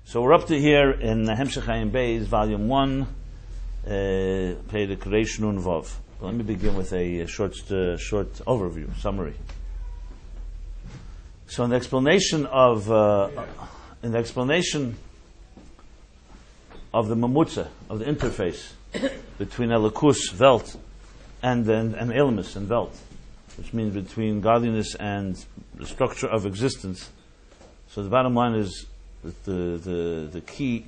So we're up to here in Ayin Beis, Volume 1, Perek Reish Nun Vav. Let me begin with a short overview, summary. So in the explanation of the mamutza, of the interface between Elikus, Welt, and Elemus and Welt, which means between godliness and the structure of existence. So the bottom line is that the key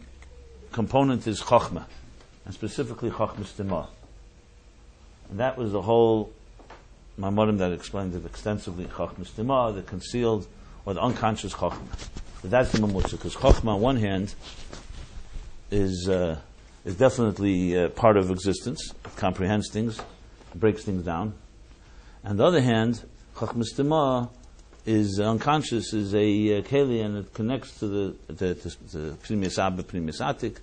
component is Chochmah, and specifically Chochmah Stimah. And that was the whole Maimorim that explained it extensively. Chochmah Stimah, the concealed or the unconscious Chochmah. But that's the Mamutza, because Chochmah on one hand is definitely part of existence. It comprehends things, breaks things down. On the other hand, Chochmah Stimah is unconscious, is a keli, and it connects to the Pnimius Abba, Pnimius Atik,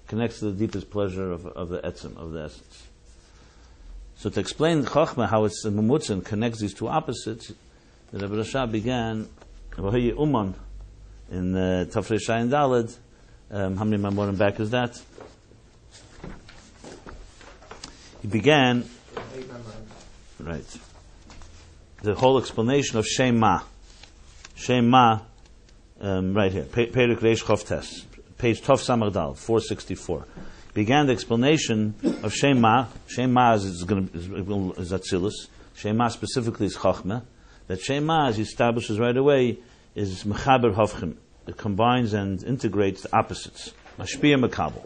connects to the deepest pleasure of the etzem, of the essence. So to explain Chochmah, how it's a mamutza and connects these two opposites, the Rabbi Rasha began Vahoye Uman in Tafrei Shayin Daled. How many Maimorim back is that? He began right the whole explanation of Shema. Shema, right here, Perek Reish Chof Tes, page Tov Samach Dal, 464. Began the explanation of Shema. Shema is Atzilus. Shema specifically is Chochmah. That Shema, as he establishes right away, is Mechaber Hovchim. It combines and integrates the opposites. Mashpia Mekabel.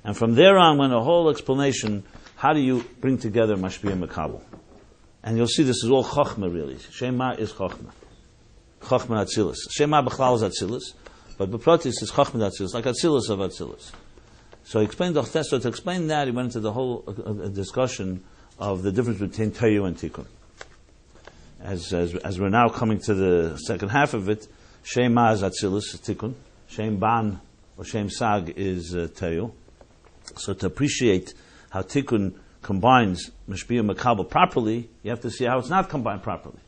And from there on, when a whole explanation, how do you bring together Mashpia Mekabel? And you'll see this is all Chochmah really. Shema is Chochmah. Chochmah Atzilus. Shema Bechlal is Atzilus, but Beprotis is Chochmah Atzilus, like Atzilus of Atzilus. So he explained the so to explain that, he went into the whole discussion of the difference between Tayu and Tikkun. As we're now coming to the second half of it, Shema is Atzilus, Tikkun. Shem Ban or Shem Sag is Tayu. So to appreciate how Tikkun combines Mashpia Mekabel properly, you have to see how it's not combined properly.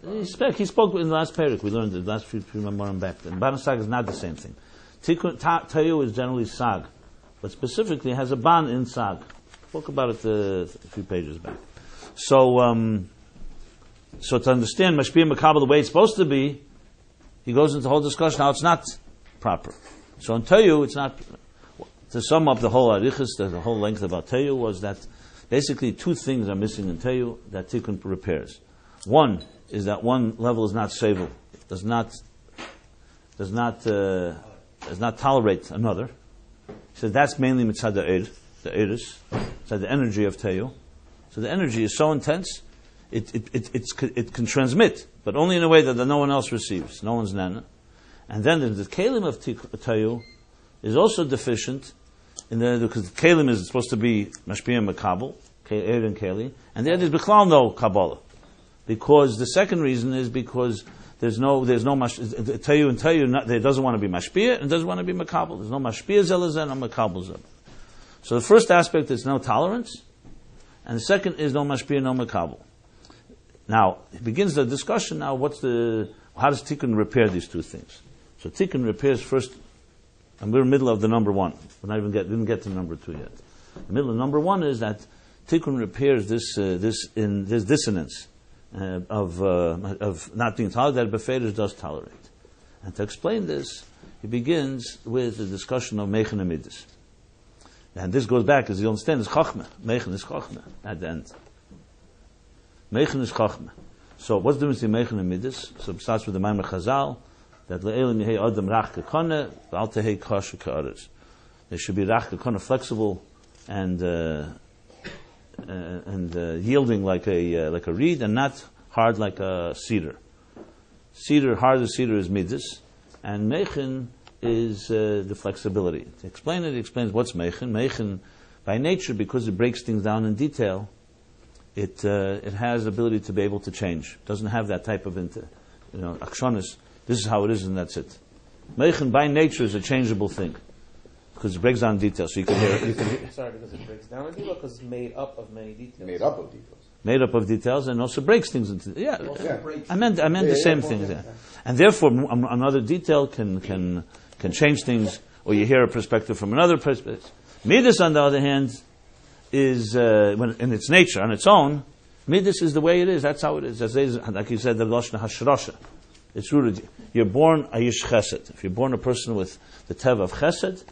He spoke in the last parak. We learned the last few Maimorim back then. Ban and Sag is not the same thing. Tayu is generally Sag, but specifically has a Ban in Sag. Spoke about it a few pages back. So to understand Mashpia Mekabel the way it's supposed to be, he goes into the whole discussion how it's not proper. So in Tayu, it's not. To sum up the whole arichas, the whole length about Tayu was that basically two things are missing in Tayu that Tikkun repairs. One is that one level is not sevel, does not tolerate another. So that's mainly mitzad the eris, mitzad the energy of Tayu. So the energy is so intense, it can transmit, but only in a way that no one else receives, no one's nana. And then the kelim of Tayu is also deficient because the kelim is supposed to be mashpia mekabel, eir and keli, and there is bichlal no kabbalah. Because the second reason is because there's no Tayu and Tayu it doesn't want to be mashpia and doesn't want to be mekabel. There's no mashpia zelazeh and no mekabel zelazeh. So the first aspect is no tolerance, and the second is no mashpia, no mekabel. Now it begins the discussion. Now how does Tikkun repair these two things? So Tikkun repairs first, and we're in the middle of the number one. Didn't get to number two yet. The middle of number one is that Tikkun repairs this dissonance of not being tolerated that Beferish does tolerate. And to explain this, he begins with the discussion of Meichen and Midas. And this goes back, as you understand, is Chochmah. Meichen is Chochmah at the end. Meichen is Chochmah. So what's the difference between Meichen and Midas? So it starts with the Maimer Chazal, that le'elim yehei adam rach kekone, v'al tehei kosher ke'aretz. There should be rach kekone, flexible and yielding like a reed, and not hard like a cedar. Hard as cedar is midas, and meichen is the flexibility. To explain it, he explains what's meichen. Meichen, by nature, because it breaks things down in detail, it has the ability to be able to change. It doesn't have that type of akshonis. This is how it is, and that's it. Meichen, by nature, is a changeable thing. Because it breaks down in detail, so you can hear. Sorry, because it breaks down in detail, because it's made up of many details. Made up of details. made up of details and also breaks things into. I meant the same things. Yeah. And therefore, another detail can change things, or you hear a perspective from another perspective. Midas, on the other hand, is when in its nature, on its own, Midas is the way it is. That's how it is. Like you said, the Lashon Hashrasha. It's rooted. You're born Ayish Chesed. If you're born a person with the Teva of Chesed,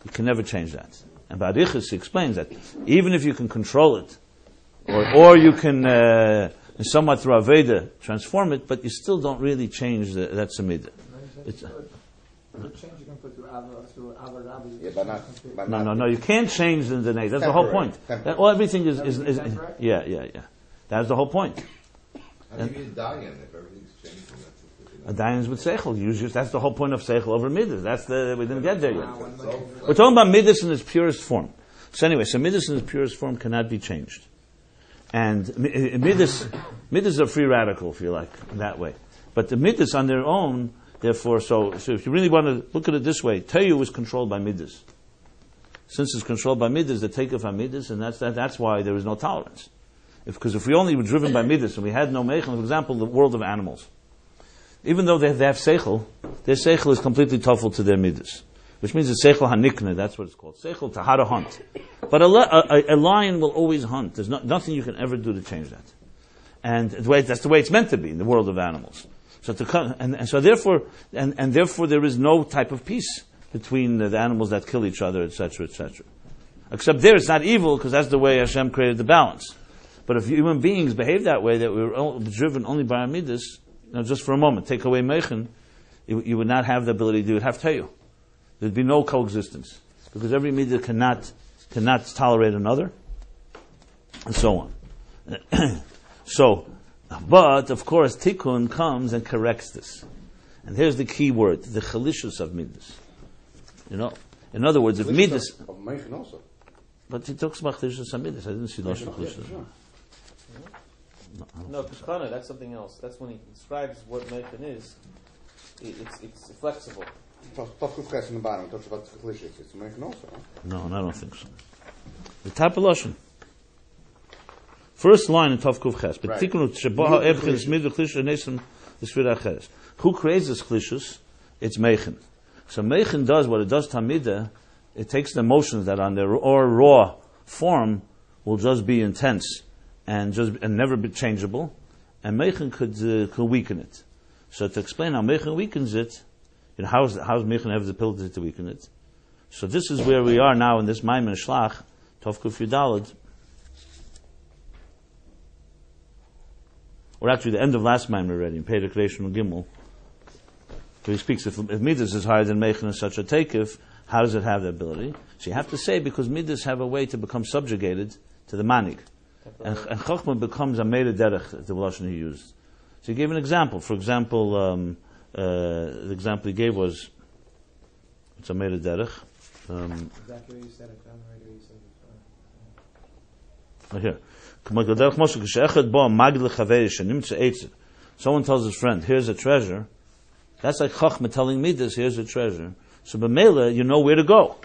you can never change that. And Ba'arichas explains that even if you can control it, or you can somewhat through Aveda transform it, but you still don't really change that's a midah. No, you can't change the name. That's the whole point. Everything is yeah. That's the whole point. How do you mean Dayan if everything's changing? A Dayan is with Seichel. That's the whole point of Seichel over Midas. We didn't get there yet. We're talking about Midas in its purest form. So anyway, Midas in its purest form cannot be changed. And Midas is a free radical, if you like, in that way. But the Midas on their own, therefore, so if you really want to look at it this way, Teyu is controlled by Midas. Since it's controlled by Midas, the takeoff on Midas, and that's why there is no tolerance. Because if we only were driven by Midas and we had no Meichel, for example, the world of animals, even though they have Seichel, their Seichel is completely tough to their Midas. Which means it's Seichel HaNikne, that's what it's called. Seichel to how to hunt. But a lion will always hunt. There's nothing you can ever do to change that. And that's the way it's meant to be in the world of animals. So therefore there is no type of peace between the animals that kill each other, etc., etc. Except there it's not evil, because that's the way Hashem created the balance. But if human beings behave that way, that we're driven only by our midas, just for a moment, take away Meichen, you would not have the ability to do it. Have Teyu. There'd be no coexistence. Because every midah cannot tolerate another, and so on. But of course, Tikkun comes and corrects this. And here's the key word, the chalishus of midas. In other words, if midas... Of Meichen also. But he talks about chalishus of midas. I didn't see Lashon chalishus. No, Kishkana, that's something else. That's when he describes what Meichen is. It's flexible. Tafkuf Ches in the bottom, it talks about the chalishus. It's Meichen also, huh? No, I don't think so. The type of Lashon. First line in Tafkuf Ches. But Tikkun Shebaha Evchis Midu Chalishus Nesim L'Sfira Ches. Who creates this chalishus? It's Meichen. So Meichen does what it does Tamida. It takes the emotions that on their raw form will just be intense and never be changeable, and Meichen could weaken it. So to explain how Meichen weakens it, how's Meichen have the ability to weaken it? So this is where we are now in this Maimon Shlach, Tovkuf Yudalad. Or actually the end of last Maimon already, in Peder Creation Gimel. So he speaks, if Midas is higher than Meichen in such a takeif, how does it have the ability? So you have to say, because Midas have a way to become subjugated to the Manig. And Chochmah becomes a Meir Derech, the Lashon he used. So he gave an example. For example, the example he gave was, it's a Meir Derech. Exactly what you said. I found right where you said it. Someone tells his friend, here's a treasure. That's like Chochmah telling me this, here's a treasure. So b'meila, you know where to go.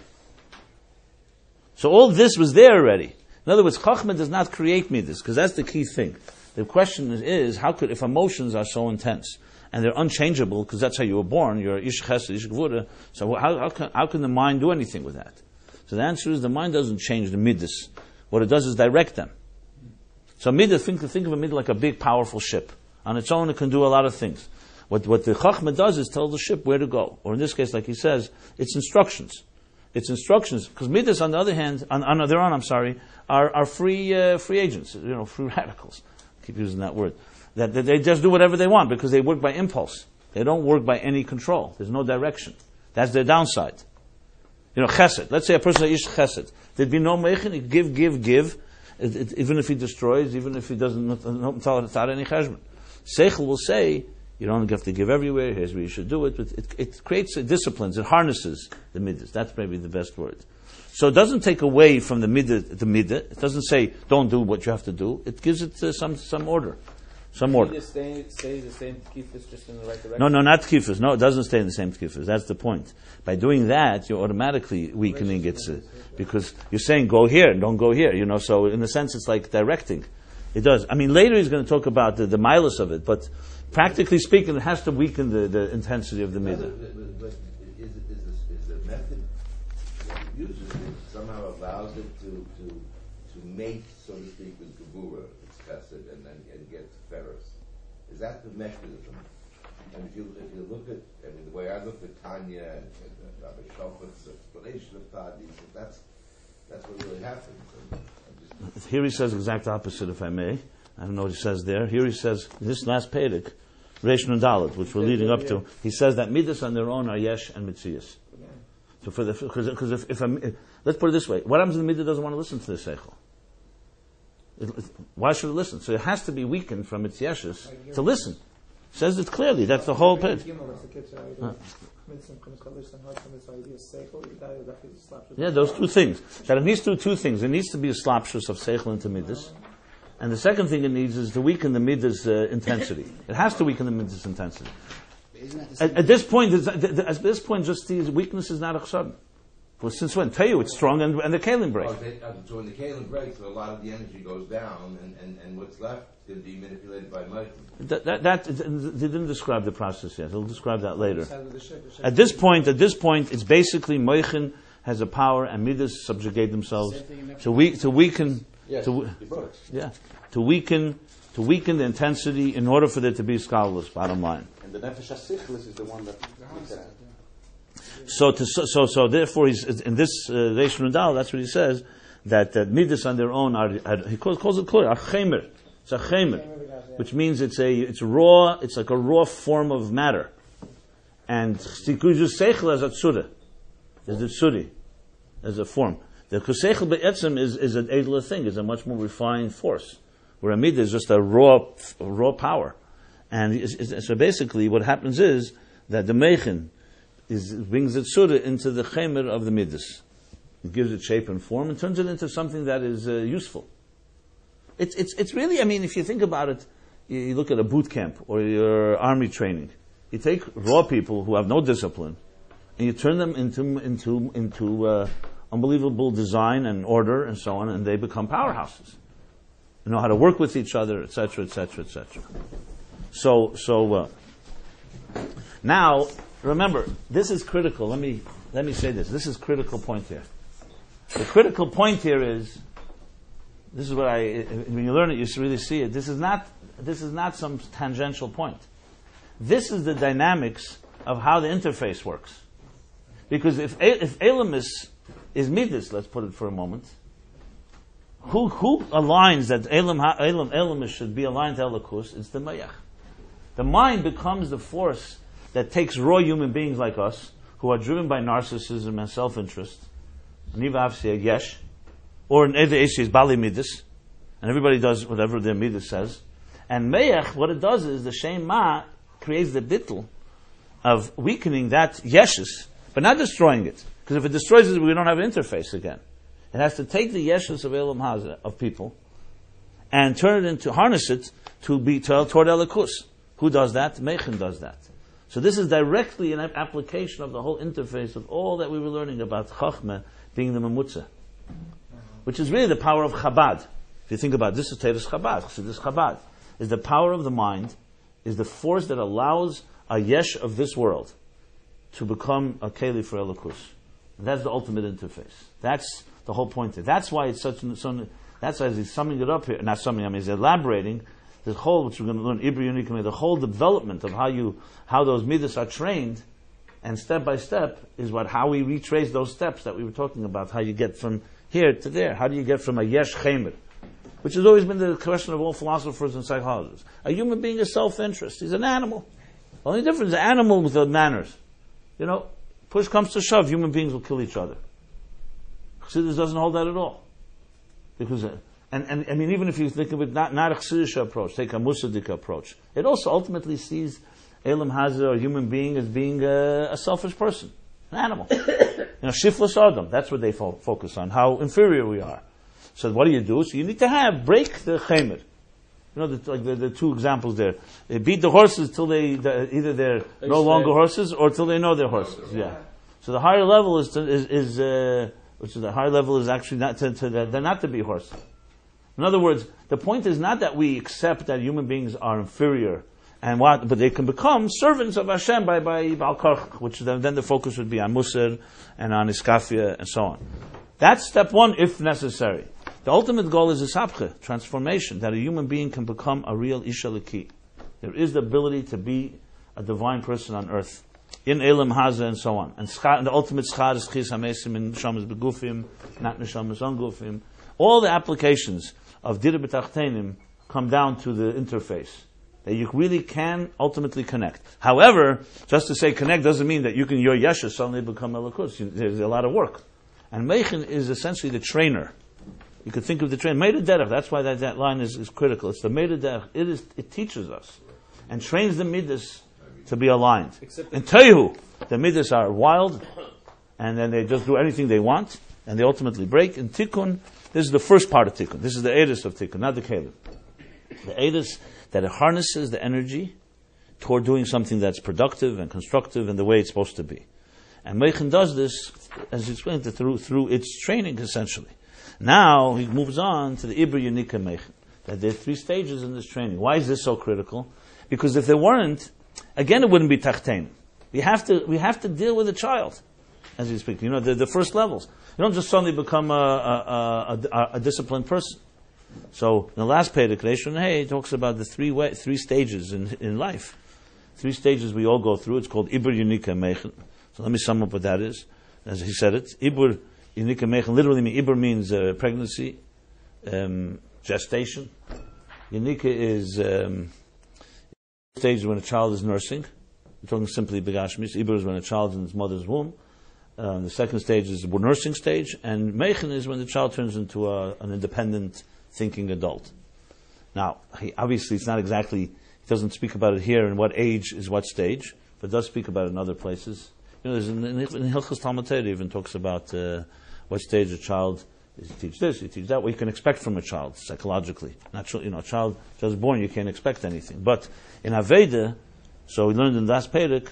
So all this was there already. In other words, Chochmah does not create midas, because that's the key thing. The question is, how could, if emotions are so intense, and they're unchangeable, because that's how you were born, you're ish chesed, ish gvura, so how can the mind do anything with that? So the answer is, the mind doesn't change the midas. What it does is direct them. So midas, think of a midah like a big, powerful ship. On its own, it can do a lot of things. What the Chochmah does is tell the ship where to go. Or in this case, like he says, it's instructions. It's instructions. Because midas, on the other hand, on their own, are free agents, free radicals. I keep using that word. That they just do whatever they want because they work by impulse. They don't work by any control. There's no direction. That's their downside. Chesed. Let's say a person is chesed. There'd be no meichen. Give. Even if he destroys, even if he doesn't without any cheshbon. Seichel will say, you don't have to give everywhere. Here's where you should do it. But it creates disciplines. It harnesses the midas. That's maybe the best word. So it doesn't take away from the midah. It doesn't say don't do what you have to do. It gives it some order. Some order. It stays the same tkifus, just in the right direction? No, not tkifus. No, it doesn't stay in the same tkifus. That's the point. By doing that, you're automatically weakening it because you're saying go here, don't go here. So in a sense, it's like directing. It does. I mean, later he's going to talk about the milus of it, but practically speaking, it has to weaken the intensity of the midah. But is the method that it uses somehow allows it to mate, so to speak, with Gevura, its chesed, and get ferrous? Is that the mechanism? And if you look at, the way I look at Tanya and Rabbi Shofet's explanation of Tadi, that's what really happens. Here he says exact opposite, if I may. I don't know what he says there. Here he says, this last Pedic, Reish Nun Dalet, which we're leading up to, he says that midas on their own are yesh and mitzias. So because if let's put it this way, what happens if the midah doesn't want to listen to the seichel? Why should it listen? So it has to be weakened from its yeshes to listen. Says it clearly. That's the whole pit. Yeah, those two things. That it needs to do two things. It needs to be a slapshus of seichel into midas, and the second thing it needs is to weaken the midas intensity. It has to weaken the midas intensity. At this point, just the weakness is not a chsad. Well, since when? Tell you it's strong and the kalim break. So when the kalim breaks, so a lot of the energy goes down, and what's left can be manipulated by Meichen. They didn't describe the process yet. He'll describe that later. At this point, it's basically Meichen has a power, and midas subjugate themselves to weaken the intensity in order for there to be scholarless. Bottom line. And the nefesh hasichlis is the one that. So therefore, he's in this Reish Nun Dalet. That's what he says, that midas on their own are he calls it clear, a chemer. It's a chemer, which means it's raw. It's like a raw form of matter. And stikuju seichel as a tzura, as a tzuri, as a form. The kuseichel be'etzem is an edler thing, is a much more refined force. Where a midah is just a raw power. And so basically, what happens is that the meichen brings the tzura into the chemer of the midas. It gives it shape and form and turns it into something that is useful. It's really, I mean, if you think about it, you look at a boot camp or your army training. You take raw people who have no discipline, and you turn them into unbelievable design and order and so on, and they become powerhouses. You know how to work with each other, etc., etc., etc. So now, remember, this is critical. Let me say this. This is critical point here. The critical point here is, this is what when you learn it, you really see it. This is not some tangential point. This is the dynamics of how the interface works. Because if Elamis is midas, let's put it for a moment, who aligns that Elamis should be aligned to Elikus? It's the Mayach. The mind becomes the force that takes raw human beings like us, who are driven by narcissism and self-interest, yesh, or in Ede Eshi is Bali Midas, and everybody does whatever their Midas says. And Mayach, what it does is the Shem Ma creates the bittul of weakening that yeshus, but not destroying it. Because if it destroys it, we don't have an interface again. It has to take the yeshus of Elam Hazah, of people, and turn it into, harness it toward Elikus. Who does that? Meichen does that. So this is directly an application of the whole interface of all that we were learning about Chachmah being the Mamutza, which is really the power of Chabad. If you think about it, this is Teres Chabad. So this Chabad is the power of the mind, is the force that allows a yesh of this world to become a keli for Elikus. And that's the ultimate interface. That's the whole point there. That's why it's such. That's why he's summing it up here. Not summing. I mean, he's elaborating the whole, which we're going to learn, Ibri Unikim, the whole development of how those midas are trained, and step by step is how we retrace those steps that we were talking about. How you get from here to there. How do you get from a yesh chemer, which has always been the question of all philosophers and psychologists. A human being is self-interest. He's an animal. The only difference is an animal with the manners. You know, push comes to shove, human beings will kill each other. Chassidus doesn't hold that at all. Because, and I mean, even if you think of it not a Chassidish approach, take a Musadik approach, it also ultimately sees Elam Hazah, or human being, as being a selfish person, an animal. Shifless Adam, that's what they focus on, how inferior we are. So what do you do? So you need to break the chemer. You know, the two examples there. They beat the horses till either they're no longer horses or till they know they're horses. Yeah. So the higher level is the higher level is actually not to be horses. In other words, the point is not that we accept that human beings are inferior, but they can become servants of Hashem by Baal Korach, which then the focus would be on Musar and on Iskafia and so on. That's step one, if necessary. The ultimate goal is Isapche, transformation, that a human being can become a real Isha Leki. There is the ability to be a divine person on earth, in Elam Haza and so on. And the ultimate schar is Chis HaMesim in Neshamas Begufim, not Neshamas on Gufim. All the applications of Dira B'Tachtenim come down to the interface, that you really can ultimately connect. However, just to say connect doesn't mean that your Yesha suddenly become Elikus. There's a lot of work. And Meichen is essentially the trainer. You could think of the trainer. Meida Derech, that's why that line is critical. It's the Meida Derech. It teaches us and trains the Midas to be aligned. In Tehu, the Midas are wild, and then they just do anything they want, and they ultimately break. In Tikkun, this is the first part of Tikkun. This is the Eidus of Tikkun, not the Caleb. The Eidus, that it harnesses the energy toward doing something that's productive and constructive in the way it's supposed to be. And Meichen does this, as he explained, through its training, essentially. Now, he moves on to the Ibr Yunika Meichen, that there are 3 stages in this training. Why is this so critical? Because if there weren't, again, it wouldn't be Tachtein. We have to deal with a child, as you speak. The first levels. You don't just suddenly become a disciplined person. So, in the last Perek, Reishon Hey talks about the 3 stages in life. 3 stages we all go through. It's called Ibur Yunika Meichen. So let me sum up what that is. As he said it, Ibur Yunika Meichen literally means, Ibur means pregnancy, gestation. Yunika is stage when a child is nursing. We're talking simply Begashmis. Ibur is when a child is in its mother's womb. The second stage is the nursing stage, and Meichen is when the child turns into an independent, thinking adult. Now, obviously, it's not exactly, he doesn't speak about it here in what age is what stage, but does speak about it in other places. There's in Hilchos Talmud Torah even talks about what stage a child is. You teach this, you teach that. What you can expect from a child psychologically. A child just born, you can't expect anything. But in Aveda, so we learned in the last Perek.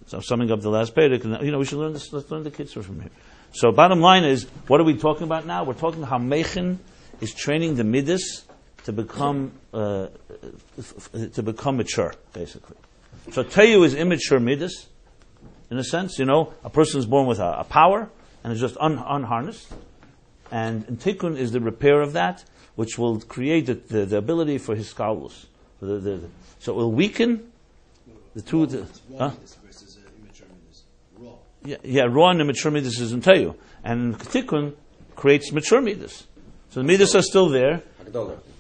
So summing up the last Perek, we should learn this. Let's learn the kitzur from here. So bottom line is, what are we talking about now? We're talking how Meichen is training the Midas to become mature, basically. So Teyu is immature Midas, in a sense. A person is born with a power and is just unharnessed. And Tikkun is the repair of that, which will create the ability for his skalus. So it will weaken the two. Raw and immature midas is in Teyu. And Tikkun creates mature midas. So the midas are still there.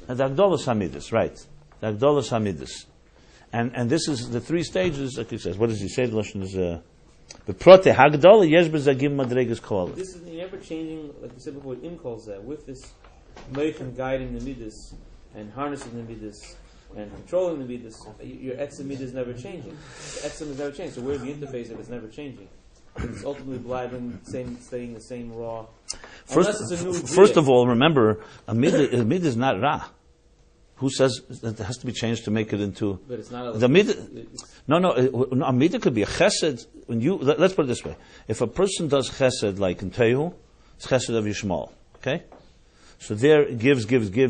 And the Agdolas HaMidas, right. The Agdolas HaMidas. And this is the 3 stages, like he says. What does he say? The Lashon is, the Prote Hagdola Yesh Bezagim Madregas Koala. This is the ever-changing, like you said before, Imkol's there, with this Meichen guiding the midas, and harnessing the midas, and controlling the midas. Your Etzem midas is never changing. The Etzem is never changing. So where's the interface if it's never changing? It's ultimately staying the same raw. First of all, remember, a mid is not ra. Who says that it has to be changed to make it into? But it's not the mid. No, a mid could be a chesed. Let's put it this way: if a person does chesed like in Tehu, it's chesed of Yishmael. Okay, so there it gives,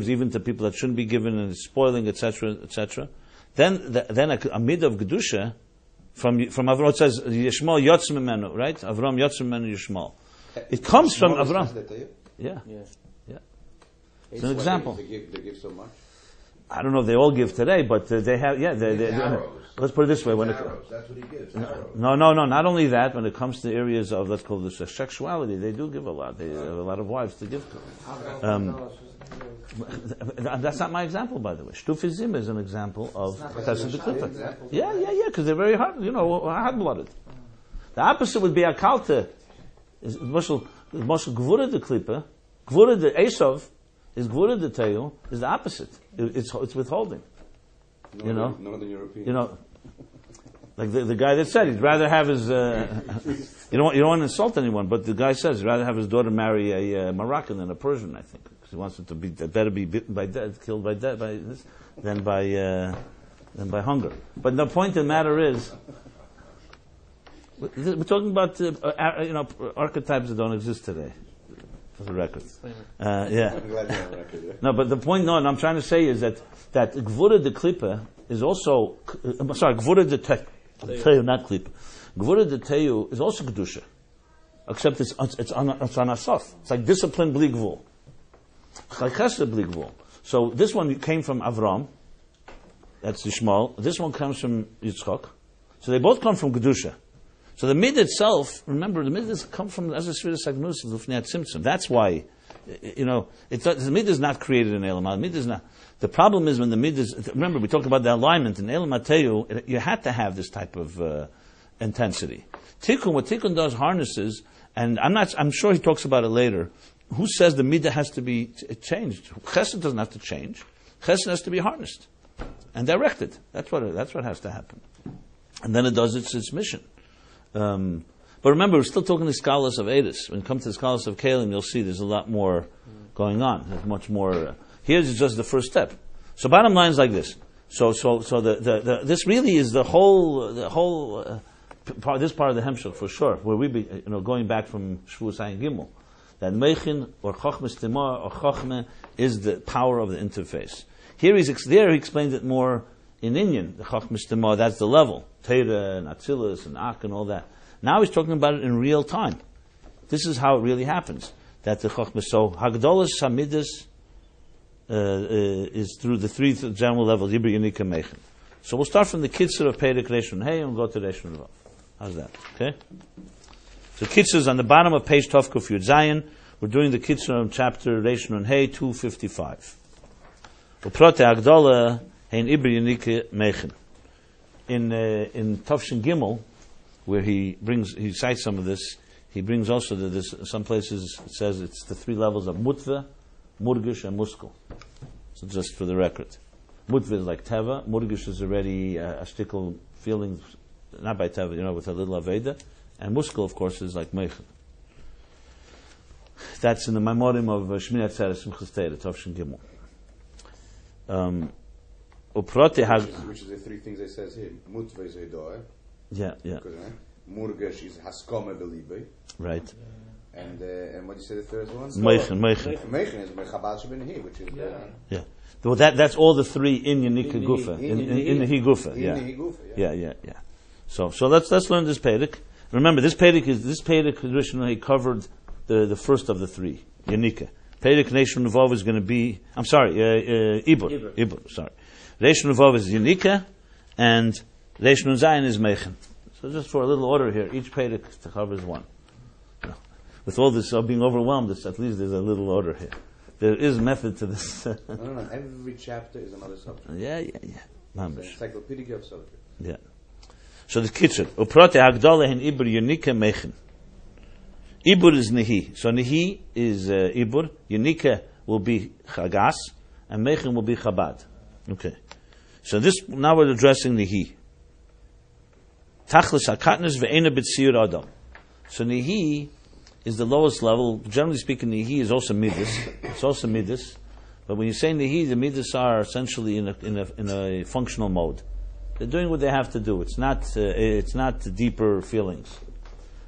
even to people that shouldn't be given, and it's spoiling, etc., etc. Then a mid of gedusha. From Avram, it says Yishmael Yotzim Mimenu, right? Avram Yotzim Mimenu Yishmael. It comes from Avram. Yeah. It's an example. They give so much. I don't know if they all give today, but they have. Yeah, let's put it this way: that's what he gives. No. Not only that, when it comes to areas of, let's call this sexuality, they do give a lot. They have a lot of wives to give to. That's not my example, by the way. Shtufizim is an example of Chesed B'Klipa. Yeah, because they're very hard-blooded. The opposite would be Akalta. Moshe Gvura de Klipa, Gvura de Esav, is Gvura de Teyu, is the opposite. It's withholding. Northern European. Like the guy that said he'd rather have his. You don't want to insult anyone, but the guy says he'd rather have his daughter marry a Moroccan than a Persian. I think because he wants it to be better be bitten by death, killed by death, than by hunger. But the point of the matter is, we're talking about archetypes that don't exist today. for the record. Disclaimer. I'm glad you're on record. Yeah. No, but the point, no, and I'm trying to say is that Gvura de Klippa is also, Gvura de Teyu, not Klippa. Gvura de Teyu is also Kedusha. Except it's on Asaf. It's like discipline bli Gvul. It's like Chesed bli Gvul. So this one came from Avram. That's Yishmael. This one comes from Yitzchak. So they both come from Kedusha. So the mid itself, remember, the mid has come from as a Sfira Sagnus Lufnei Tzimtzum. That's why, the mid is not created in Elam. The mid is not. The problem is when the mid is. Remember, we talked about the alignment in Elam Ateu. You had to have this type of intensity. Tikkun, what Tikkun does harnesses, and I'm sure he talks about it later. Who says the midah has to be changed? Chesed doesn't have to change. Chesed has to be harnessed and directed. That's what has to happen. And then it does its mission. But remember, we're still talking the scholars of Edis. When it comes to the scholars of Kalim, you'll see there's a lot more going on. There's much more. Here's just the first step. So bottom line is like this. So this really is the whole part. This part of the Hemshech for sure, where we be going back from Shavuos Ayin Gimel. That Meichin or Chochmas Timah or Chochmeh is the power of the interface. Here he explained it more in Inyan. The Chochmas Timah, that's the level. Teira and Atzilus and Ak and all that. Now he's talking about it in real time. This is how it really happens. That the Chochmas, so Hagdolas Hamidus is through the three general levels, Yibri, Yanika, Meichin. So we'll start from the Kitzur of Perek Reshon Hey and we'll go to Reshon Vav. How's that? Okay? So Kitzur is on the bottom of page Tov Kuf Yud Zayin. We're doing the Kitzur of chapter Reshon Hey 255. Uprote Agdola Hein Ibri Yanike Meichin. In Tavshin Gimel, where he cites some of this, he brings also that this, some places it says it's the three levels of Mutve, Murgish, and Muskel. So just for the record. Mutve is like Teva, Murgish is already a shtickle feeling, not by Teva, with a little Aveda, and Muskel, of course, is like Meichin. That's in the Maimorim of Shmini Atzeres Simchas Teira, Tavshin Gimel. Which is the three things it says here. Mutve is Hidoah. Yeah. Murgesh is Haskome Belibe. Right. And what do you say the third one? Meichin. Meichin is Mechabal Shebin, which is yeah. Well, that's all the three in Yanika Gufa. In the Hi Gufa. Yeah. So let's learn this Perek. Remember, this Perek traditionally covered the first of the three, Yanika. Perek Reshon Vav is going to be, Ibur. Sorry. Reshon Vav is Yanika, and Reshon Zayin is Meichin. So just for a little order here, each Perek covers one. With all this being overwhelmed, at least there's a little order here. There is method to this. No. Every chapter is another subject. Yeah. It's encyclopedic of subjects. Yeah. So the Kitzur. Uprote Hagdola Hen Ibur Yanika Meichin. Ibur is Nehi. So Nehi is Ibur. Yanika will be Chagas. And Meichin will be Chabad. Okay. So now we're addressing Nehi. Tachlis HaKatnas Ve'ena B'tzir Adam. So Nehi is the lowest level. Generally speaking, Nehi is also Midas. It's also Midas. But when you say Nehi, the Midas are essentially in a functional mode. They're doing what they have to do. It's not deeper feelings.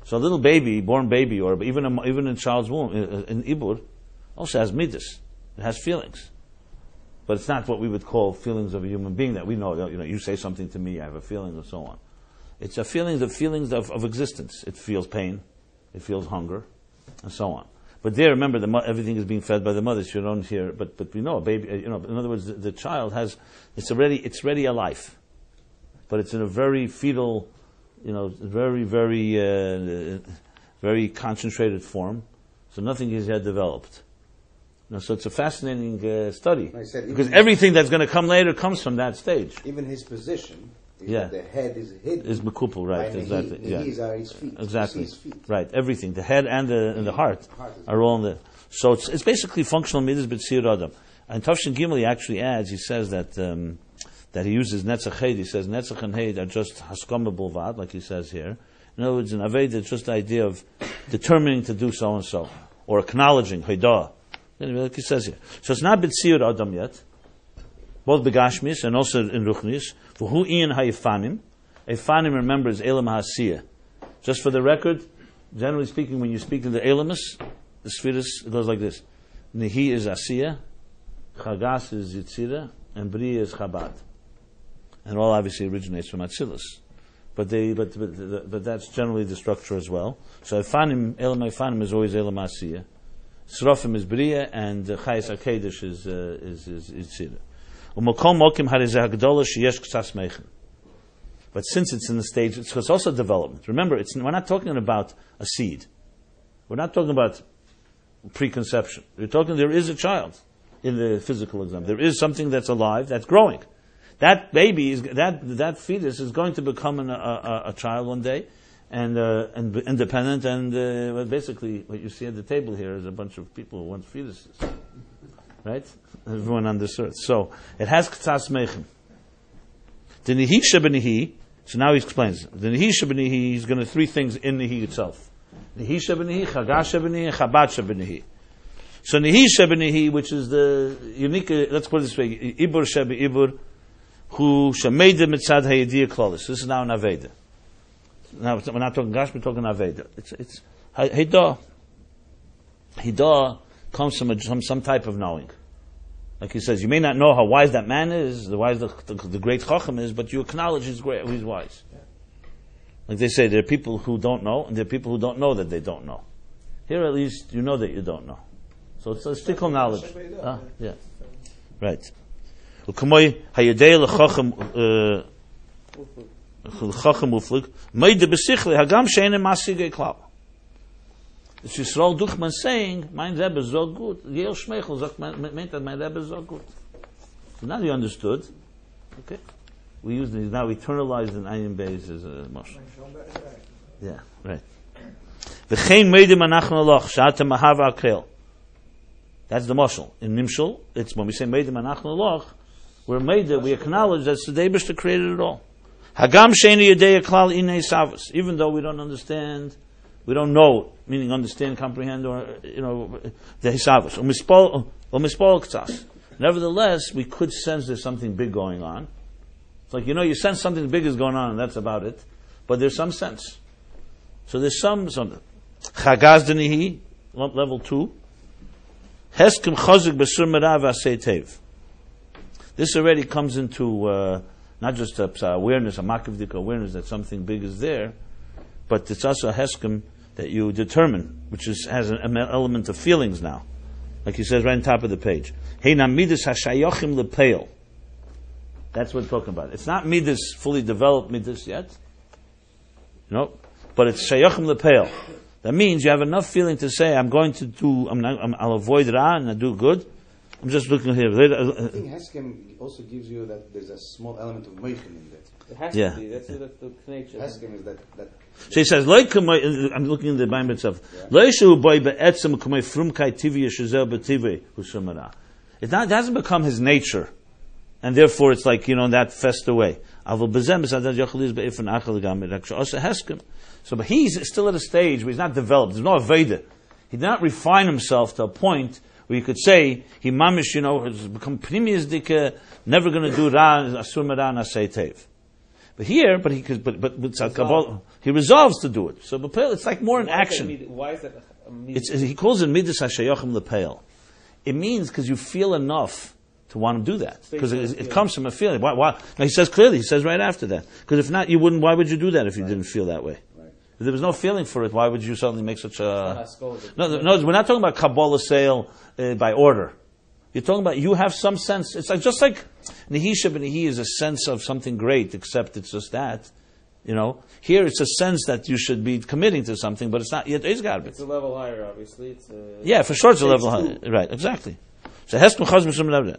So a little baby, born baby, or even in child's womb, in Ibur, also has Midas. It has feelings. But it's not what we would call feelings of a human being that we know. You say something to me, I have a feeling, and so on. It's a feeling, the feelings of existence. It feels pain, it feels hunger, and so on. But there, remember, everything is being fed by the mother. So you don't hear. But we know a baby. In other words, the child has. It's already a life, but it's in a very fetal, very very concentrated form. So nothing is yet developed. So it's a fascinating study because everything that's going to come later comes from that stage. Even his position. That the head is hidden. Is mekupel, right? Exactly. These are his feet. Exactly. His feet. Right. Everything, the head and the heart are all in the. So it's basically functional midas b'tzir adam. And Tavshin Gimel he actually adds. He says that he uses netzach heid. He says netzach and heid are just haskama bulvad, like he says here. In other words, in aved it's just the idea of determining to do so and so or acknowledging haidah. Like he says here. So it's not b'tzir adam yet. Both begashmis and also in ruchnis. For who ian ha'ifanim? Efanim, remember, is elam ha'asiyah. Just for the record, generally speaking, when you speak to the elamus, the Sfiris, it goes like this. Nihi is Asiya, Chagas is Yitzira, and Bria is Chabad. And it all obviously originates from Atzilus. But that's generally the structure as well. So Elam Efanim is always Elam Asiya. Srofim is Bria, and Chayes HaKedesh is Yitzira. U'Makom Mokim Harizeh HaGedolah Sheyesh K'sas Meichen. But since it's in the stage, it's also development. Remember, we're not talking about a seed. We're not talking about preconception. We're talking there is a child in the physical exam. There is something that's alive, that's growing. That baby, that fetus is going to become a child one day, and independent, and basically what you see at the table here is a bunch of people who want fetuses. Right? Everyone on this earth. So, it has k'tzas meichem. The nihi shebenihi, so now he explains. The nihi shebenihi, he's going to three things in nihi itself. Nihi shebenihi, chagas shebenihi, and chabad shebenihi. So nihi shebenihi, which is the unique, let's put it this way, ibur shebe ibur, who shemeide mitzad hayediyah klolis. This is now an Aveda. Now, we're not talking Gash, we're talking Aveda. It's Hidah. Hidah comes from some type of knowing. Like he says, you may not know how wise that man is, the wise the great Chacham is, but you acknowledge he's wise. Like they say, there are people who don't know, and there are people who don't know that they don't know. Here at least, you know that you don't know. So it's a stickle knowledge. Yeah. Right. U'kamoy hayedei l'chacham uflik meide besichle hagam she'enem masigei klal. It's Yisrael Duchman saying, mein Rebbe is so good. Yeel Shmeichel meant that mein Rebbe is so good. So now you understood. Okay. We use these now eternalized in Ayin Beis as a mashal. Yeah, right. V'chein meidim anachnu loch sh'atem mahav akel. That's the mashal. In Nimshal, it's when we say meidim anachnu loch, we acknowledge that the Eibushter created it all. Hagam she'enu yedei klal inei savus. Even though we don't understand, we don't know, meaning understand, comprehend, or, the hisavus. Umispol k'tzas. Nevertheless, we could sense there's something big going on. It's like, you sense something big is going on, and that's about it. But there's some sense. So there's something. Chagaz denihi, level 2. Heskim chozik besur merav asei tev. This already comes into, not just awareness, a makivdik awareness that something big is there, but it's also a heskim that you determine, which has an element of feelings now. Like he says right on top of the page. Heinam midas hashayochim lepeil. That's what we're talking about. It's not midas, fully developed midas yet. But it's shayochim lepeil. That means you have enough feeling to say, I'll avoid ra and I'll do good. I'm just looking here. I think Heskem also gives you that there's a small element of meichen in that. It has to be. That's the nature. Heskem is that. So he says, I'm looking in the Bible itself. It hasn't become his nature, and therefore it's like, that fest away. So, but he's still at a stage where he's not developed. There's no Aveda. He did not refine himself to a point where you could say he mamish, has become primius dike, never going to do ra, asur mera, nasei tev. But here, he resolves to do it. So, it's like more an action. Why is that? He calls it midas hashayochim lepeil. It means because you feel enough to want to do that. Because it comes from a feeling. Why? Now he says clearly. He says right after that. Because if not, you wouldn't. Why would you do that if you didn't feel that way? Right. If there was no feeling for it, why would you suddenly make such a? No, we're not talking about Kabbalah sale by order. You're talking about you have some sense. It's like just like Nihi Shebenihi is a sense of something great, except it's just that. Here it's a sense that you should be committing to something, but it's not yet. It's got to be. It's a level higher, obviously. Yeah, for sure it's a level higher. Right, exactly. So Heskem Chaz Mishum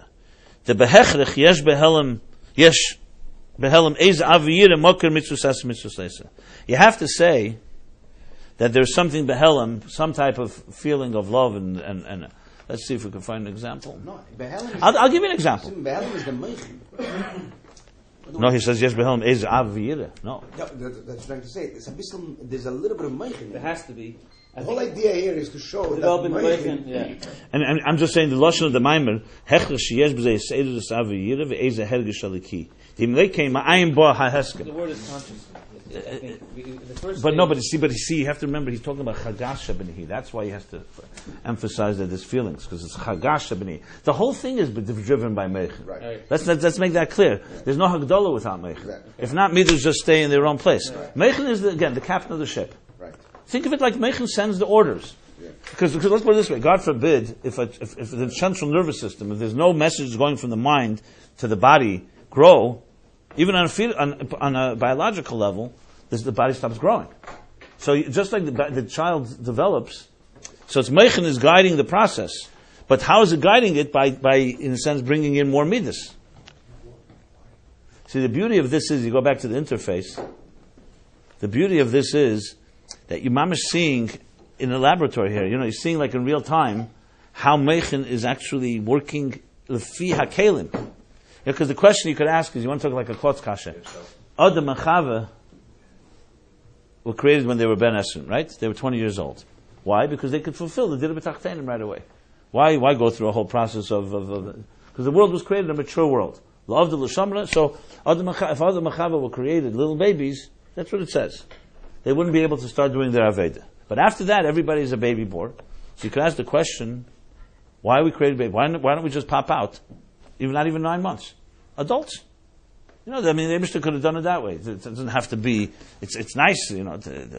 the behechrich yesh behelem ez aviyir moker mitzvus mitzvus. You have to say that there's something behelem, some type of feeling of love, and let's see if we can find an example. No, I'll give you an example. Behelem is the meichen. No, he says yes, behelem ez aviyir. No. That's trying to say. There's a little bit of meichen. There has to be. The whole idea here is to show developing that meichen. And I'm just saying the lashon of the Maimer hechler sheyesh b'zei seidu d'saviyir ve'ez hergish aliki. The Imlei came Ayin Beis haheskem. The word is conscious. The first But stage, no, but you see, you have to remember he's talking about chagas shebenihi. That's why he has to emphasize that there's feelings, because it's chagas shebenihi. The whole thing is driven by meichin. Right. Let's make that clear. There's no hagdola without meichin. Right. If not, midas just stay in their own place. Right. Meichin is again the captain of the ship. Right. Think of it like meichin sends the orders. Yeah. Because let's put it this way: God forbid, if the central nervous system, if there's no message going from the mind to the body, grow, even on a biological level, the body stops growing. So just like the child develops, so it's meichin is guiding the process. But how is it guiding it? By in a sense, bringing in more midas. See, the beauty of this is, you go back to the interface, the beauty of this is that you're mamish seeing in a laboratory here, you're seeing like in real time how meichin is actually working lefi hakelim. Because the question you could ask is, you want to talk like a klotz kasha. Adam and Chava were created when they were Ben Esrim, right? They were 20 years old. Why? Because they could fulfill the Dira B'Tachtenim right away. Why go through a whole process of because the world was created, a mature world. La'avd l'shamra. So if Adam and Chava were created, little babies, that's what it says. They wouldn't be able to start doing their Aveda. But after that, everybody's a baby born. So you could ask the question, why are we created baby? Why don't we just pop out? Not even 9 months. Adults. The Eibishter could have done it that way. It doesn't have to be, it's nice,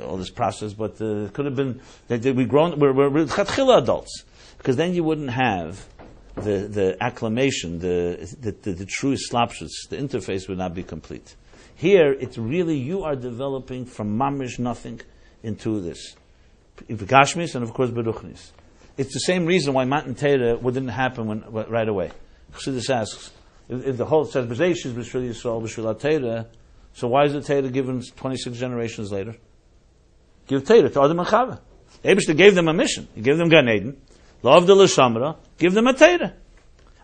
all this process, but it could have been, we're chatchila adults. Because then you wouldn't have the acclamation, the true slapshus, the interface would not be complete. Here, it's really, you are developing from mamish nothing into this. Gashmis and of course Beruchnis. It's the same reason why Matan Torah wouldn't happen right away. Chassidus asks, if the whole says B'Zeishis B'Shvil Yisrael B'Shvil Torah, so why is the Torah given 26 generations later? Give Torah to Adam and Chava. Eibishter gave them a mission. He gave them Gan Eden. Love the L'Shamra. Give them a Torah.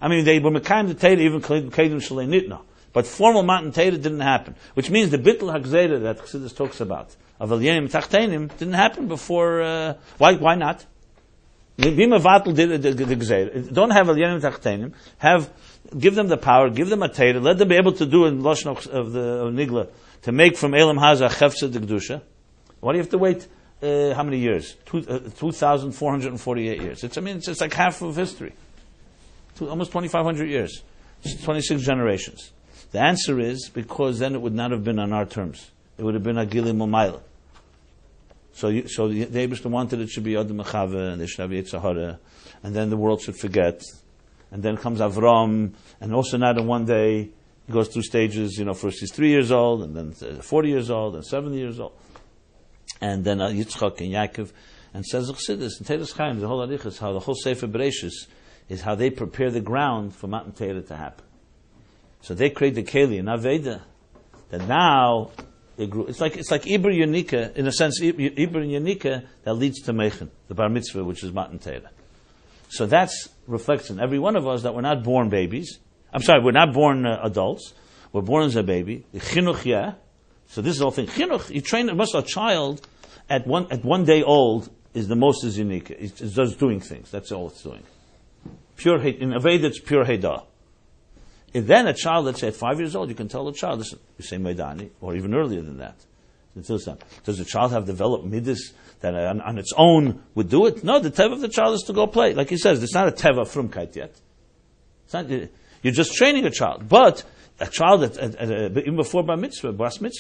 They were Mekayim the Torah even Kedim Shalei Nitna. But formal Matan Torah didn't happen. Which means the Bittul HaGzera that Chassidus talks about, of Elyanim Tachtenim, didn't happen before, why not? Bima Vatel did the Gzera. Don't have Elyanim Tachtenim, give them the power, give them a Torah, let them be able to do in Lashon of the Nigla, to make from Elam Haza Chefsa de Gdusha. Why do you have to wait, how many years? 2,448 years. It's like half of history. Almost 2,500 years. It's 26 generations. The answer is because then it would not have been on our terms. It would have been Agilim Umayla. So the Eibishter wanted it should be Adam and Chava, and they should have Yitzhahara, and then the world should forget. And then comes Avram, and also not in one day, he goes through stages, first he's 3 years old, and then 40 years old, and 70 years old. And then Yitzchak and Yaakov, and says Chassidus, and Teres Chaim, the whole Arichas, how the whole Sefer Bereshis is how they prepare the ground for Matan Torah to happen. So they create the Keli and Aveda, that now they grew. It's like Ibr Yanika, in a sense, Ibr Yanika that leads to Meichin, the Bar Mitzvah, which is Matan Torah. So that's reflects in every one of us that we're not born babies. We're not born adults. We're born as a baby. Chinuch, yeah. So this is the whole thing. Chinuch, you train a child at one day old is the most is unique. It's just doing things. That's all it's doing. Pure in Aveda, it's pure Heda. If then a child, let's say at 5 years old, you can tell the child, listen, you say Maidani, or even earlier than that. Does the child have developed midas that on its own would do it? No, the teva of the child is to go play. Like he says, it's not a teva frumkeit yet. It's not, you're just training a child. But a child, even before bar mitzvah,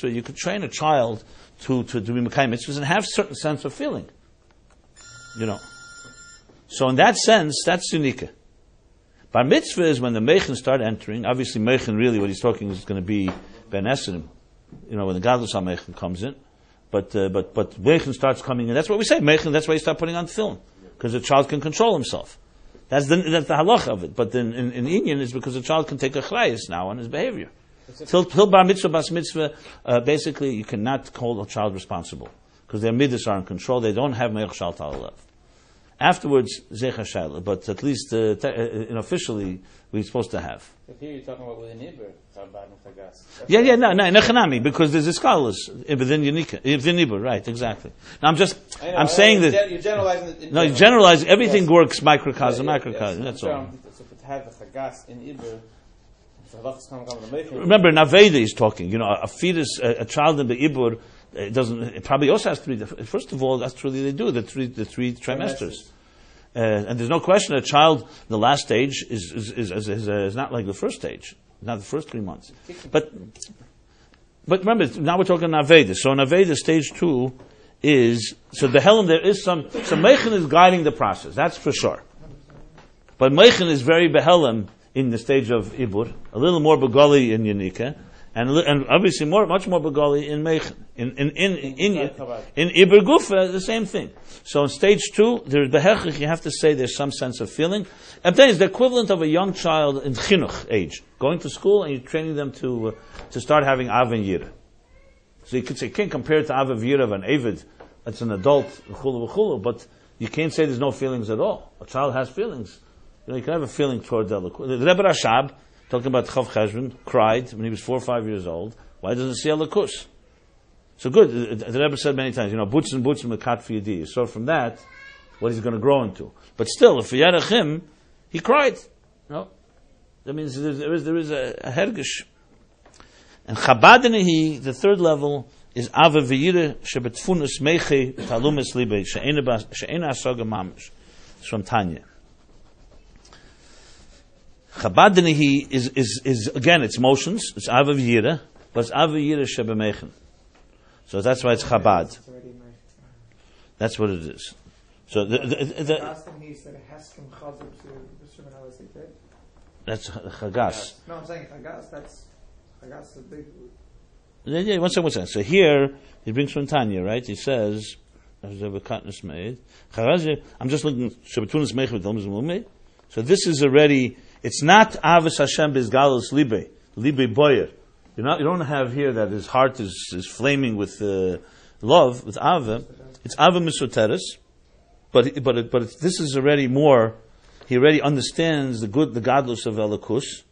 you could train a child to be mekayim mitzvahs and have a certain sense of feeling. So in that sense, that's unique. Bar mitzvah is when the meichin start entering. Obviously, meichin really, what he's talking is going to be ben esrim. When the gadlus ha-meichin comes in. But meichin starts coming in. That's what we say. Meichin, that's why you start putting on film. Because the child can control himself. That's the halach of it. But then in Inyan, it's because the child can take a chrayas now on his behavior. Till bar mitzvah, bas mitzvah, basically you cannot hold a child responsible. Because their midas are in control. They don't have meich shal ta'alev. Afterwards, zecha shayla. But at least officially, we're supposed to have. But here you're talking about with an Iber, no, because there's a scholars within Iber, right, exactly. Now I'm saying that you're generalizing. You're generalizing. Everything works microcosm, that's all. So to have the chagas in Iber, Remember, Naveda is talking. You know, a fetus, a child in the Ibur, it probably also has three. First of all, that's truly they do the three trimesters. And there's no question a child, the last stage is not like the first stage, not the first 3 months. But remember, now we're talking Naveda. So Naveda stage 2 is, so the Helam, there is so Meichen is guiding the process, that's for sure. But Meichen is very behelam in the stage of Ibur, a little more Begali in Yanika, and obviously much more Begali in Meichen. In Ibur Gufa, the same thing. So in stage 2, there's Behechich, you have to say there's some sense of feeling. And then it's the equivalent of a young child in Chinuch age, going to school and you're training them to start having Av and Yira. So you can't compare it to Av and Yira of an Avid, that's an adult, but you can't say there's no feelings at all. A child has feelings. You know, you can have a feeling toward the Rebbe Rashab, talking about Chav Cheshvan, cried when he was 4 or 5 years old. Why doesn't he see Alakus? So good. The Rebbe said many times, Butzen Mekat Fiyadi. You saw from that what he's going to grow into. But still, if Yarachim, he cried. No, that means there is a hergish. And Chabadanihi, the third level, is Ava V'yire Shebetfunus Meiche Talumis Libe She'ena Asaga Mamish. It's from Tanya. Chabadanihi is again, it's motions, it's Ava V'yire, but it's Ava V'yire Shebemeichen. So that's why it's Chabad. That's what it is. So that's Chagas. No, I'm saying Chagas. That's Chagas. The big. Yeah, one second. So here he brings from Tanya, right? He says, "I'm just looking. So this is already. It's not Avos Hashem Bizgalus Libe Boyer. You don't have here that his heart is flaming with love, with Ava. It's Ava Misoteres, but this is already more. He already understands the godless of Elikus,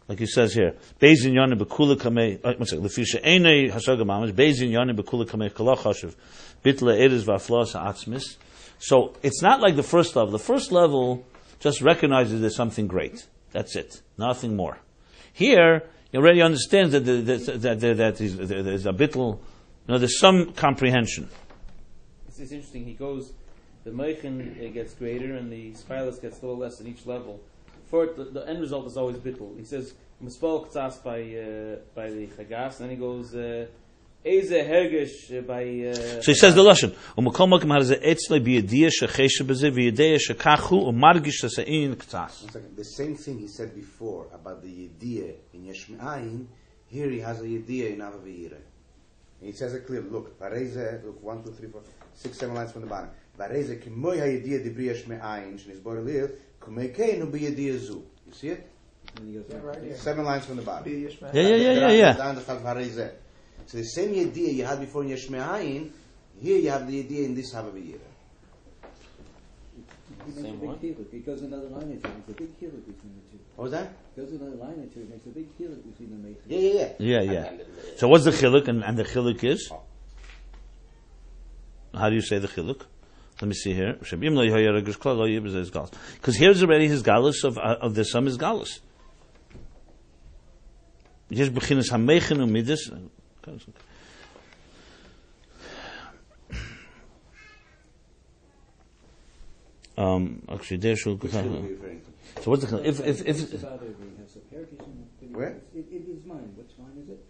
like he says here. Beizin Yoni Bekula Kamei. Lefisha Einei Hasaga Mamash. Beizin Yoni Bekula Kamei Kalachashiv. Bitle Eres Vaflos Atzmis. So it's not like the first level. The first level just recognizes there's something great. That's it. Nothing more. Here, he already understands that there's a bittul, there's some comprehension. It's interesting. He goes, the Meichen gets greater and the Spilus gets a little less in each level. For it, the end result is always bittul. He says, Mispal Ktsas by the Chagas, and then he goes, Eze Hergish by... So he says the Lashon, U'makol Mokim Harazeh Etzle B'yediyah Shecheshe B'zeh V'yediyah Shekachu U'margish Shasa'in Ktsas. The same thing he said before about the Yediyah in Yesh Me'ayin, here he has a Yediyah in Ava V'yireh. And he says it clearly, look, Vareze, look, 1, 2, 3, 4, 6, 7 lines from the bottom. Vareze K'moy HaYediyah D'bri Yesh Me'ayin, Sh'nis Borelil, K'mei Keinu B'yediyah Zu. You see it? Right here. 7 lines from the bottom. Yeah. So the same Yediyah you had before in Yesh Me'ayin, here you have the Yediyah in this Hava V'yireh. Same one. It goes another line or two. It's a big chiluk between the two. What was that? It goes another line or two. It makes a big chiluk between the Meichen. Yeah. So what's the chiluk? And the chiluk is? How do you say the chiluk? Let me see here. Because here's already his galus of the sum is galus. Yes, beginners hameichen umidus. Actually, there should go. So what's the if where? It is mine. Which line is it?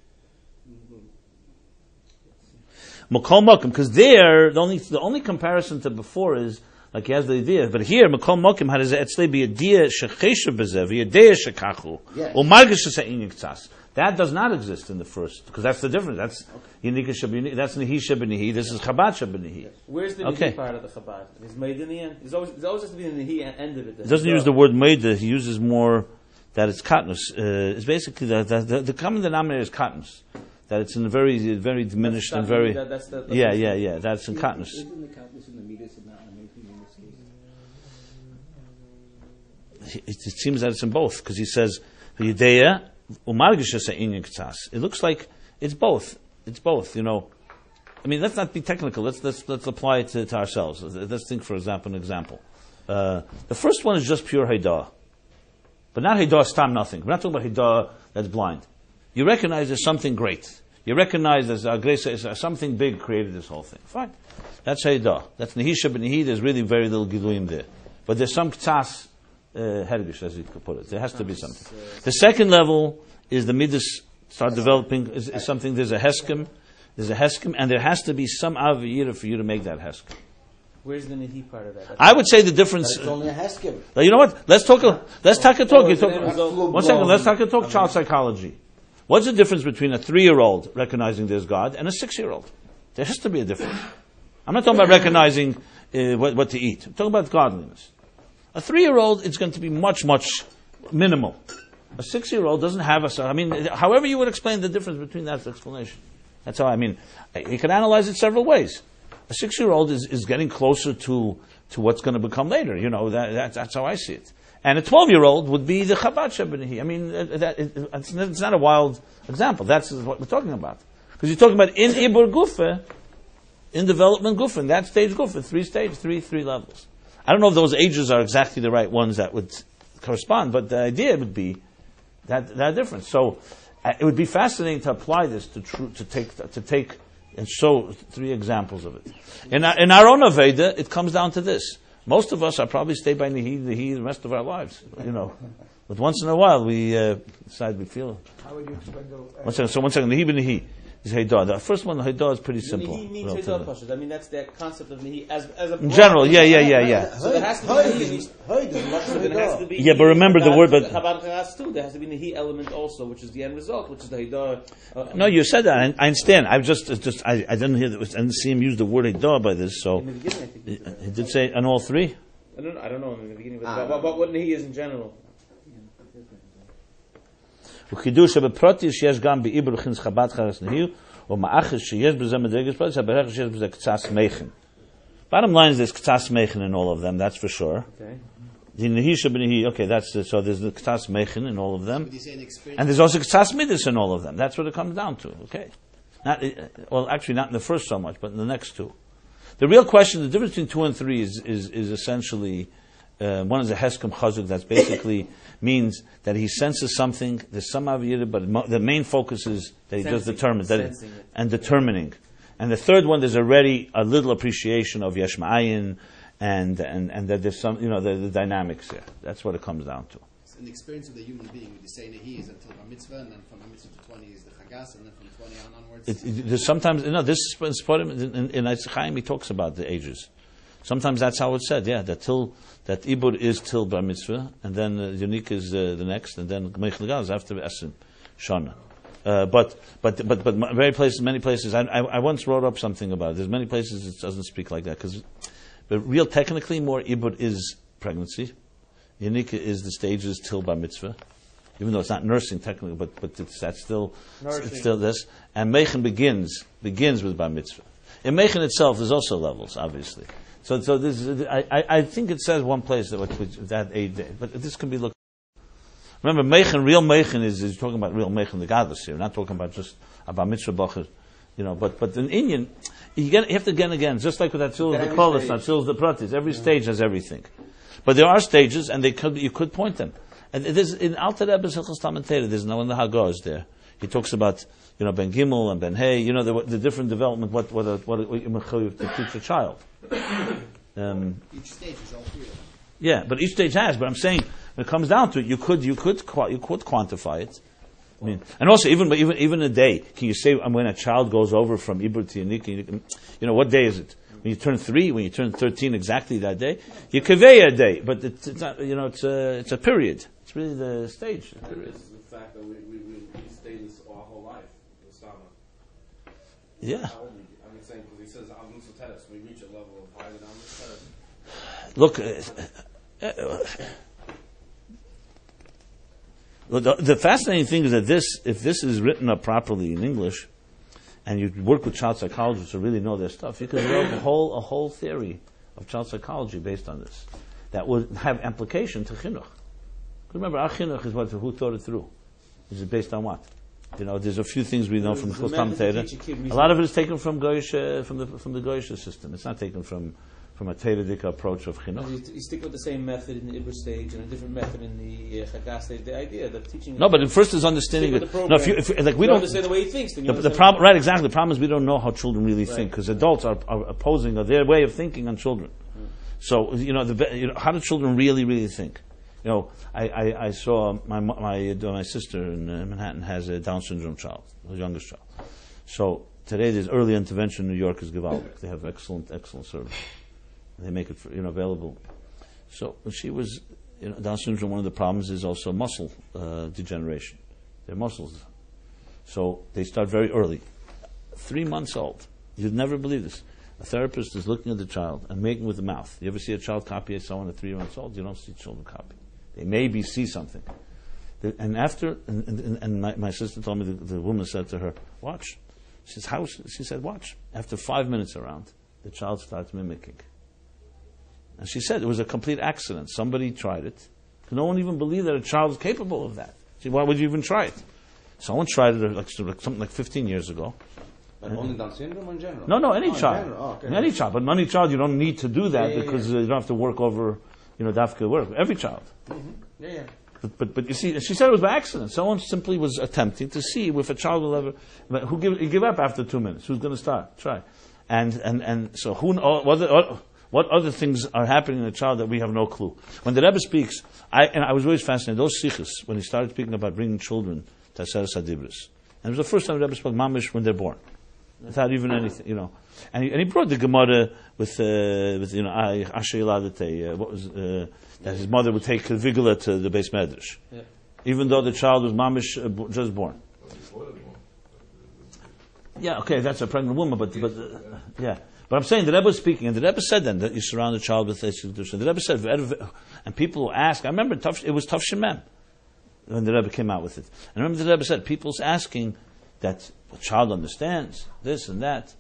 Makol Mokim, because there the only comparison to before is like he has the idea, but here Makol Mokim had his etzlei be idea shechesha bezev, idea shekachu, or margish she'in ktsas. That does not exist in the first, because that's the difference. That's Yanika Shabini, that's Nihi Shabinihi, this is Chabad Shabinihi. Where's the Nihi part of the Chabad? Is made in the end? There's always has to be the Nihi end of it. He doesn't use the word Meida, he uses more that it's katnus. It's basically the common denominator is katnus. That it's in a very diminished and very... That's in katnus. Isn't the katnus in the midas and not in the Meichen in this case? It seems that it's in both, because he says, Yedeya, it looks like it's both. It's both, I mean, let's not be technical. Let's apply it to ourselves. Let's think, for example, an example. The first one is just pure Haidah. But not Hidah Stam nothing. We're not talking about Hidah that's blind. You recognize there's something great. You recognize there's something big created this whole thing. Fine. That's Hidah. That's Nehisha B'Nehi. There's really very little Giluyim there. But there's some K'tzas Hergish, as you could put it. There has to be something. The second level is the Midas start developing, is something, there's a Heskim, and there has to be some Aviyira for you to make that Heskim. Where's the Nehi part of that? I would say the difference. It's only a Heskim. You know what? Let's talk a talk. You talk. Oh, One second. Let's talk child psychology. What's the difference between a 3-year-old recognizing there's God and a 6-year-old? There has to be a difference. I'm not talking about recognizing what to eat. I'm talking about godliness. A 3-year-old, it's going to be much, much minimal. A 6-year-old doesn't have however you would explain the difference between that explanation. That's how you can analyze it several ways. A 6-year-old is getting closer to what's going to become later. That's how I see it. And a 12-year-old would be the Chabad Shebenehi. It's not a wild example. That's what we're talking about. Because you're talking about in Ibur Gufa, in development Gufa, in that stage Gufa, 3 levels. I don't know if those ages are exactly the right ones that would correspond, but the idea would be that difference. So it would be fascinating to apply this to take and show 3 examples of it. In our own Aveda, it comes down to this. Most of us are probably stay by Nehi the rest of our lives, But once in a while we decide we feel. How would you explain the... One second. Nehi b'Nehi is Heidah. The first one, Heidah, is pretty simple. Nehi means Heidah Pashut. That's the concept of Nehi as a... In general, yeah. So there has to be Nehi. Yeah, but remember the word, but... Chabad Chagas too. There has to be Nehi element also, which is the end result, which is the Heidah. No, you said that. I understand. I didn't hear I didn't see him use the word Heidah by this, so... In the beginning, I think he did say on all 3? I don't know in the beginning, but what Nehi is in general. וחידוש שבפרוטי שיש גם בעיבור חינס חב"ד חרס נהיר, ומאחר שיש בזה מדרגת פרוטי, הברך שיש בזה קצת מייכן. Bottom line is there's k'tzas meichen in all of them, that's for sure. Okay. The nehi shebenehi, okay, so there's the k'tzas meichen in all of them. And there's also k'tzas midas in all of them. That's what it comes down to, okay. Actually not in the first so much, but in the next 2. The real question, the difference between 2 and 3 is essentially, one is a heskem chazuk, that's basically means that he senses something, there's some aviyah, but the main focus is that he just determines and determining. And the third one, there's already a little appreciation of yesh ma'ayin and that there's some, the dynamics there. That's what it comes down to. It's an experience of the human being. We say Nehi is until Bar Mitzvah, and then from Bar Mitzvah to 20 is the Chagas, and then from 20 onwards. There's sometimes, this is part of in Eitz Chaim, he talks about the ages. Sometimes that's how it's said, that Ibur is till Bar Mitzvah, and then Yonik is the next, and then Gmeich Legal is after Esim Shana. But many places, I once wrote up something about it. There's many places it doesn't speak like that, but real technically more Ibur is pregnancy. Yonik is the stages till Bar Mitzvah, even though it's not nursing technically, but it's still this. And Meichen begins with Bar Mitzvah. In Meichen itself, there's also levels, obviously. So this is, I think it says one place that age, but this can be looked. Remember, real Meichen is talking about real Meichen, the godless here. We're not talking about just about mitzvah bacher, But in Indian, you have to again, just like with that Atzilus the Kolos, Atzilus the Pratis. Every stage has everything, but there are stages, and you could point them. And there's in Alter Rebbe's Hilchos Talmud Torah. There's no one the Hagos there. He talks about Ben Gimel and Ben Hey. The different development. What you to teach a child. Each stage is all 3 of them. Yeah, but each stage has. But I'm saying when it comes down to it, you could quantify it. And also even a day. Can you say when a child goes over from Ibur to Yonik? What day is it? When you turn 3, when you turn 13, exactly that day, you kaveh a day, but it's not. It's a period. It's really the stage. Period. It's the fact that we stay this our whole life. The Sama. Yeah. I'm saying because he says Amnus Teres, we reach a level of higher than Amnus Teres. Look, the fascinating thing is that if this is written up properly in English, and you work with child psychologists who really know their stuff, you could develop a whole theory of child psychology based on this that would have implication to chinuch. Remember, our chinuch is who thought it through. Is it based on what? There's a few things we know from the Chostam Torah. A lot of it is taken from Goyish, from the Goyish system. It's not taken from from a Teredik approach of chinuch. You stick with the same method in the Ibra stage and a different method in the Chagas stage. The idea that teaching. No, but first is understanding it. No, if like we don't understand the way he thinks, then the problem, right? Exactly. The problem is we don't know how children really think, because adults are opposing their way of thinking on children. So how do children really think? I saw my sister in Manhattan has a Down syndrome child, her youngest child. So today there's early intervention in New York is gewaldig. They have excellent service. They make it available. So when she was Down syndrome, one of the problems is also muscle degeneration. Their muscles. So they start very early. 3 months old. You'd never believe this. A therapist is looking at the child and making with the mouth. You ever see a child copy someone at 3 months old? You don't see children copy. They maybe see something. And after, my sister told me, the woman said to her, watch. She said, watch. After 5 minutes around, the child starts mimicking. And she said it was a complete accident. Somebody tried it. No one even believed that a child is capable of that. See, why would you even try it? Someone tried it something like 15 years ago. But only Down syndrome in general? No, any child. Okay. Any child. But any child, you don't need to do that because you don't have to work over, dafka work. Every child. Yeah. But you see, she said it was by accident. Someone simply was attempting to see if a child will ever. But you give up after 2 minutes? Who's going to start? Try. And so what other things are happening in a child that we have no clue? When the Rebbe speaks, I was always fascinated. Those sikhs, when he started speaking about bringing children to Aseres Hadibros, and it was the first time the Rebbe spoke mamish when they're born, without even anything, And he brought the Gemara with Asher Yiladete, what was that his mother would take Vigala to the Beis Medrash, even though the child was mamish just born. Yeah, okay, that's a pregnant woman, but yeah. But I'm saying the Rebbe was speaking, and the Rebbe said then that you surround the child with this. The Rebbe said, and people will ask. I remember it was Tav Shemem when the Rebbe came out with it. And I remember the Rebbe said, people's asking that the child understands this and that.